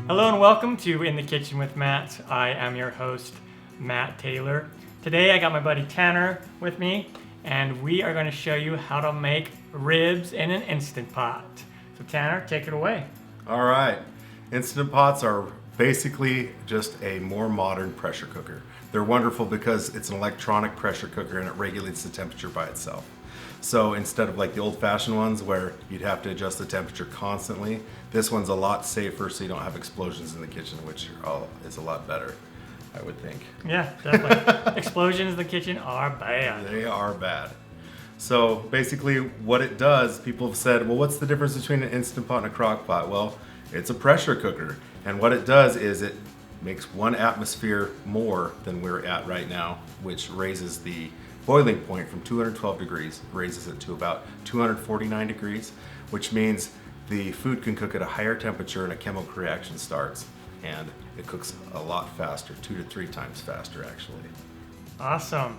Hello and welcome to In the Kitchen with Matt. I am your host, Matt Taylor. Today I got my buddy Tanner with me, and we are going to show you how to make ribs in an Instant Pot. So Tanner, take it away. All right. Instant Pots are basically just a more modern pressure cooker. They're wonderful because it's an electronic pressure cooker and it regulates the temperature by itself. So instead of like the old-fashioned ones where you'd have to adjust the temperature constantly, this one's a lot safer so you don't have explosions in the kitchen, which is a lot better, I would think. Yeah, definitely. Explosions in the kitchen are bad. They are bad. So basically what it does, people have said, well, what's the difference between an Instant Pot and a crock pot? Well, it's a pressure cooker. And what it does is it makes 1 atmosphere more than we're at right now, which raises the boiling point from 212 degrees, raises it to about 249 degrees, which means the food can cook at a higher temperature and a chemical reaction starts. And it cooks a lot faster, 2 to 3 times faster actually. Awesome.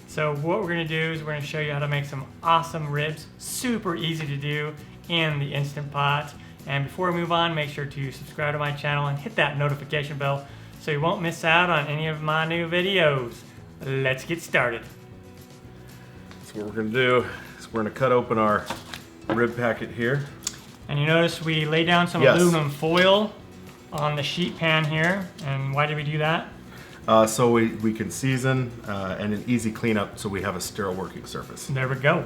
So what we're going to do is we're going to show you how to make some awesome ribs, super easy to do in the Instant Pot. And before we move on, make sure to subscribe to my channel and hit that notification bell so you won't miss out on any of my new videos. Let's get started. So what we're going to do is we're going to cut open our rib packet here. And you notice we lay down some aluminum foil on the sheet pan here. And why did we do that? So we can season and an easy cleanup so we have a sterile working surface. There we go.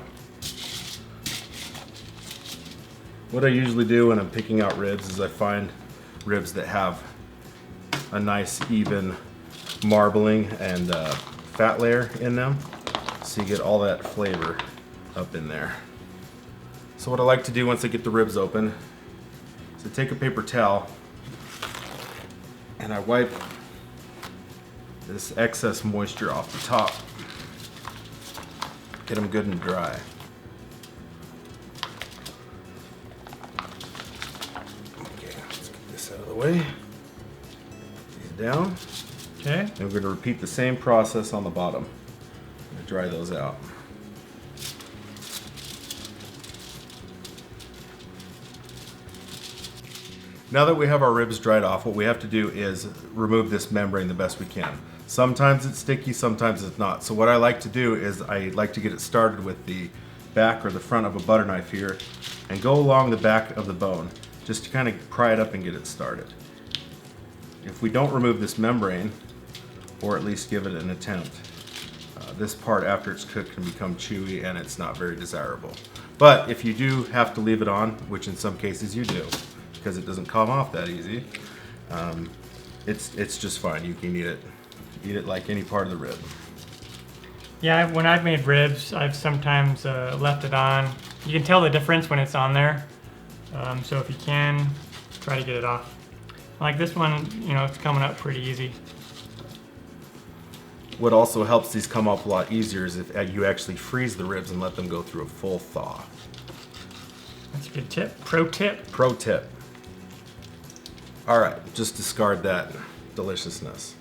What I usually do when I'm picking out ribs is I find ribs that have a nice even marbling and fat layer in them, so you get all that flavor up in there. So what I like to do once I get the ribs open is I take a paper towel and I wipe this excess moisture off the top. Get them good and dry. Okay, let's get this out of the way. These down. Okay. And we're going to repeat the same process on the bottom. I'm going to dry those out. Now that we have our ribs dried off, what we have to do is remove this membrane the best we can. Sometimes it's sticky, sometimes it's not. So what I like to do is I like to get it started with the back or the front of a butter knife here and go along the back of the bone just to kind of pry it up and get it started. If we don't remove this membrane, or at least give it an attempt, this part after it's cooked can become chewy and it's not very desirable. But if you do have to leave it on, which in some cases you do, because it doesn't come off that easy, it's just fine. You can eat it like any part of the rib. Yeah, when I've made ribs, I've sometimes left it on. You can tell the difference when it's on there. So if you can, try to get it off. Like this one, you know, it's coming up pretty easy. What also helps these come up a lot easier is if you actually freeze the ribs and let them go through a full thaw. That's a good tip. Pro tip. Pro tip. All right, just discard that deliciousness.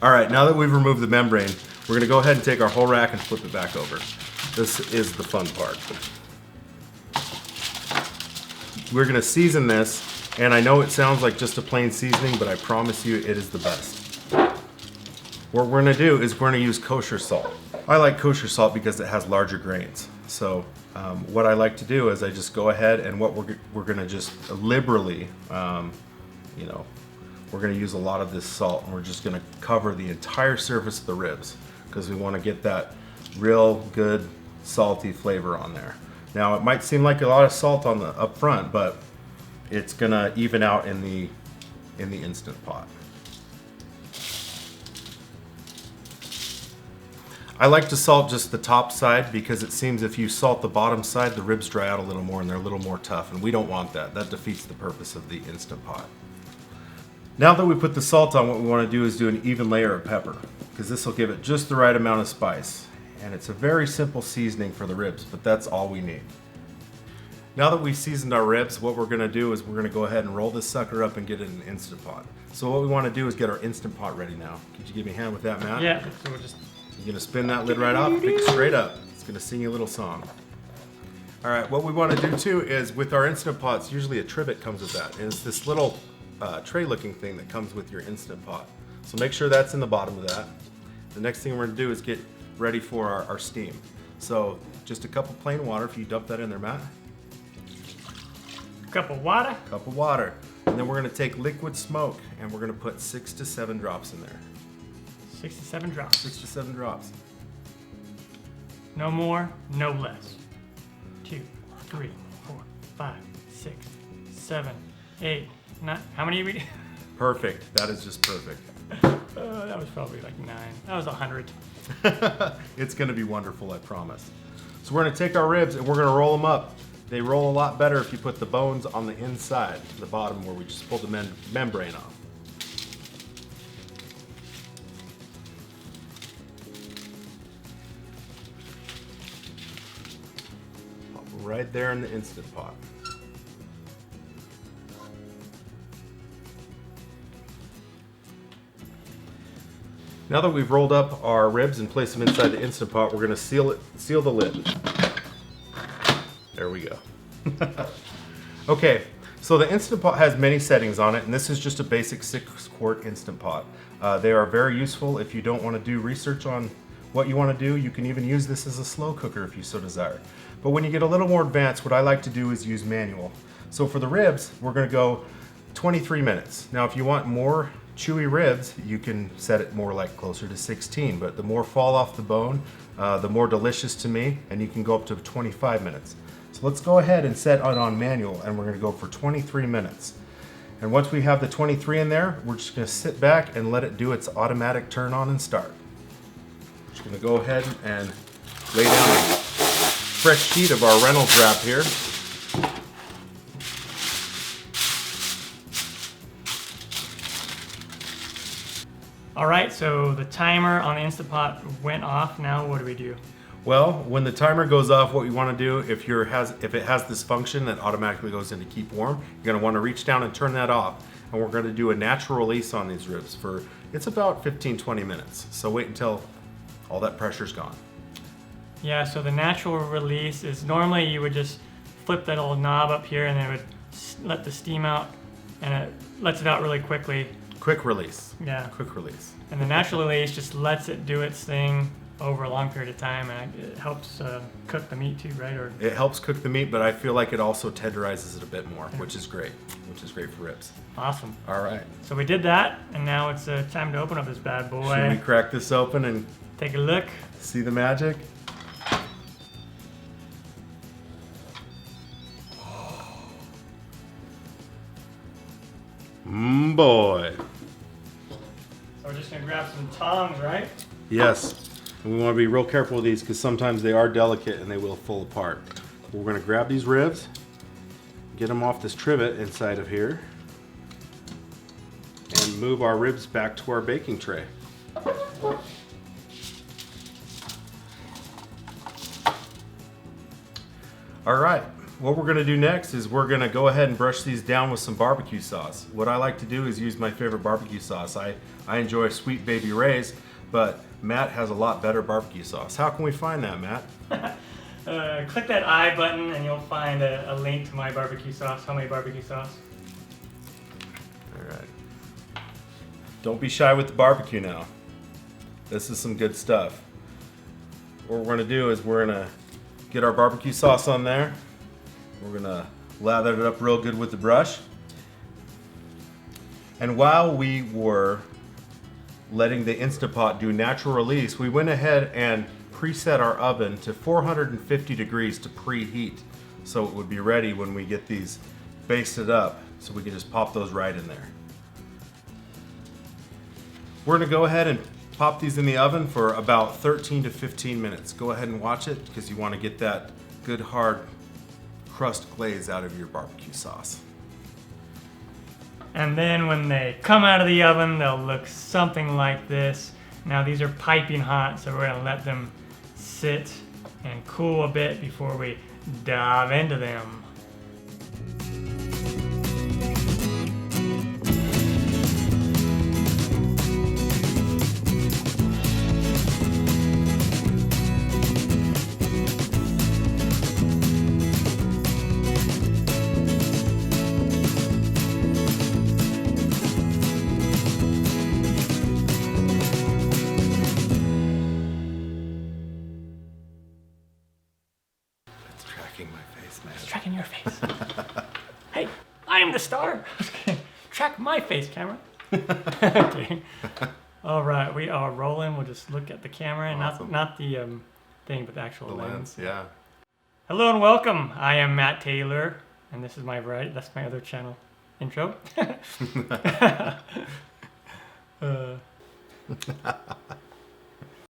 All right, now that we've removed the membrane, we're going to go ahead and take our whole rack and flip it back over. This is the fun part. We're going to season this, and I know it sounds like just a plain seasoning, but I promise you it is the best. What we're going to do is we're going to use kosher salt. I like kosher salt because it has larger grains. So what I like to do is I just go ahead and what we're going to just liberally, you know, we're going to use a lot of this salt and we're just going to cover the entire surface of the ribs because we want to get that real good salty flavor on there. Now it might seem like a lot of salt on the up front, but it's going to even out in the Instant Pot. I like to salt just the top side because it seems if you salt the bottom side, the ribs dry out a little more and they're a little more tough, and we don't want that. That defeats the purpose of the Instant Pot. Now that we put the salt on, what we want to do is do an even layer of pepper because this will give it just the right amount of spice. And it's a very simple seasoning for the ribs, but that's all we need. Now that we've seasoned our ribs, what we're going to do is we're going to go ahead and roll this sucker up and get it in an Instant Pot. So what we want to do is get our Instant Pot ready now. Could you give me a hand with that, Matt? Yeah, so we'll just... You're going to spin that lid right off, pick it straight up. It's going to sing you a little song. All right, what we want to do too is with our Instant Pots, usually a trivet comes with that. And it's this little tray looking thing that comes with your Instant Pot. So make sure that's in the bottom of that. The next thing we're going to do is get ready for our steam. So just a cup of plain water, if you dump that in there, Matt. Cup of water. Cup of water. And then we're going to take liquid smoke and we're going to put 6 to 7 drops in there. 6 to 7 drops. 6 to 7 drops. No more, no less. 2, 3, 4, 5, 6, 7, 8, 9. How many? Perfect. That is just perfect. That was probably like 9. That was 100. It's going to be wonderful, I promise. So we're going to take our ribs and we're going to roll them up. They roll a lot better if you put the bones on the inside, the bottom where we just pulled the membrane off. Pop right there in the Instant Pot. Now that we've rolled up our ribs and placed them inside the Instant Pot, we're going to seal the lid. There we go. Okay, so the Instant Pot has many settings on it, and this is just a basic 6-quart Instant Pot. They are very useful if you don't want to do research on what you want to do. You can even use this as a slow cooker if you so desire. But when you get a little more advanced, what I like to do is use manual. So for the ribs, we're going to go 23 minutes. Now if you want more chewy ribs, you can set it more like closer to 16, but the more fall off the bone, the more delicious to me, and you can go up to 25 minutes. So let's go ahead and set it on manual, and we're going to go for 23 minutes. And once we have the 23 in there, we're just going to sit back and let it do its automatic turn on and start. Just going to go ahead and lay down a fresh sheet of our Reynolds wrap here. All right, so the timer on the Instant Pot went off. Now what do we do? Well, when the timer goes off, what you want to do, if it has this function that automatically goes into keep warm, you're going to want to reach down and turn that off. And we're going to do a natural release on these ribs for, it's about 15-20 minutes. So wait until all that pressure's gone. Yeah, so the natural release is normally you would just flip that old knob up here and then it would let the steam out, and it lets it out really quickly. Quick release. Yeah. Quick release. And the natural release just lets it do its thing over a long period of time, and it helps cook the meat too, right? Or it helps cook the meat, but I feel like it also tenderizes it a bit more, which is great. Which is great for ribs. Awesome. All right. So we did that, and now it's time to open up this bad boy. Should we crack this open and take a look? See the magic? Boy. So we're just gonna grab some tongs, right? Yes. And we want to be real careful with these because sometimes they are delicate and they will fall apart. We're going to grab these ribs, get them off this trivet inside of here, and move our ribs back to our baking tray. All right, what we're going to do next is we're going to go ahead and brush these down with some barbecue sauce. What I like to do is use my favorite barbecue sauce. I enjoy Sweet Baby Ray's, but Matt has a lot better barbecue sauce. How can we find that, Matt? Click that I button and you'll find a link to my barbecue sauce, homemade barbecue sauce. All right. Don't be shy with the barbecue now. This is some good stuff. What we're going to do is we're going to get our barbecue sauce on there. We're going to lather it up real good with the brush. And while we were letting the Instant Pot do natural release, we went ahead and preset our oven to 450 degrees to preheat, so it would be ready when we get these basted up, so we can just pop those right in there. We're going to go ahead and pop these in the oven for about 13 to 15 minutes. Go ahead and watch it because you want to get that good hard crust glaze out of your barbecue sauce. And then when they come out of the oven, they'll look something like this. Now these are piping hot, so we're gonna let them sit and cool a bit before we dive into them. I am the star. Track my face, camera. Okay. All right, we are rolling. We'll just look at the camera and Awesome. not the thing, but the actual The lens, yeah. Hello and welcome. I am Matt Taylor, and this is my that's my other channel intro.